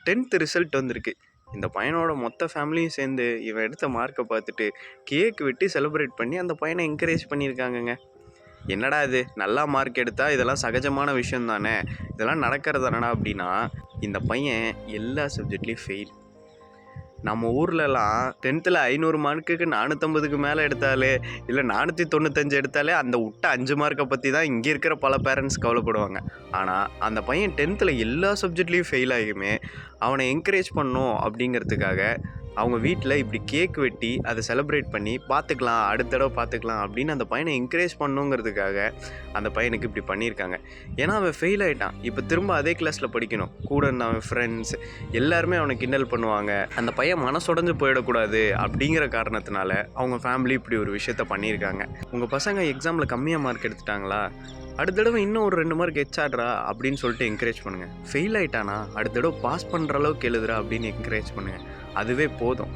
10th result வந்திருக்கு. இந்த பையனோட மொத்த ஃபேமிலியும் சேர்ந்து இவன் எடுத்த மார்க்கை பார்த்துட்டு கேக் வெட்டி செலிப்ரேட் பண்ணி அந்த பையனை என்கரேஜ் பண்ணியிருக்காங்கங்க. என்னடா இது, நல்லா மார்க் எடுத்தால் இதெல்லாம் சகஜமான விஷயம் தானே, இதெல்லாம் நடக்கிறது தானடா அப்படின்னா, இந்த பையன் எல்லா சப்ஜெக்ட்லேயும் ஃபெயில். நம்ம ஊர்லலாம் 10th 500 மார்க்குக்கு 450க்கு மேலே எடுத்தாலே, இல்லை 495 எடுத்தாலே அந்த விட்ட 5 மார்க்கை பற்றி தான் இங்கே இருக்கிற பல பேரண்ட்ஸ் கவலைப்படுவாங்க. ஆனால் அந்த பையன் 10th எல்லா சப்ஜெக்ட்லேயும் ஃபெயில் ஆகியுமே அவனை என்கரேஜ் பண்ணணும் அப்படிங்கிறதுக்காக அவங்க வீட்டில் இப்படி கேக் வெட்டி அதை செலிப்ரேட் பண்ணி பார்த்துக்கலாம், அடுத்த தடவை பார்த்துக்கலாம் அப்படின்னு அந்த பையனை என்கரேஜ் பண்ணணுங்கிறதுக்காக அந்த பையனுக்கு இப்படி பண்ணியிருக்காங்க. ஏன்னா அவன் ஃபெயில் ஆகிட்டான். இப்போ திரும்ப அதே கிளாஸில் படிக்கணும். கூட இருந்த அவன் ஃப்ரெண்ட்ஸ் எல்லாருமே அவனை கிண்டல் பண்ணுவாங்க. அந்த பையன் மனசுடைஞ்சு போயிடக்கூடாது அப்படிங்கிற காரணத்தினால அவங்க ஃபேமிலி இப்படி ஒரு விஷயத்த பண்ணியிருக்காங்க. உங்கள் பசங்க எக்ஸாமில் கம்மியாக மார்க் எடுத்துட்டாங்களா, அடுத்த தடவை இன்னும் ஒரு 2 மார்க் எச்சாடுறா அப்படின்னு சொல்லிட்டு என்கரேஜ் பண்ணுங்கள். ஃபெயில் ஆகிட்டானா அடுத்த தடவை பாஸ் பண்ணுற அளவுக்கு எழுதுறா அப்படின்னு என்கரேஜ் பண்ணுங்கள். அதுவே போதும்.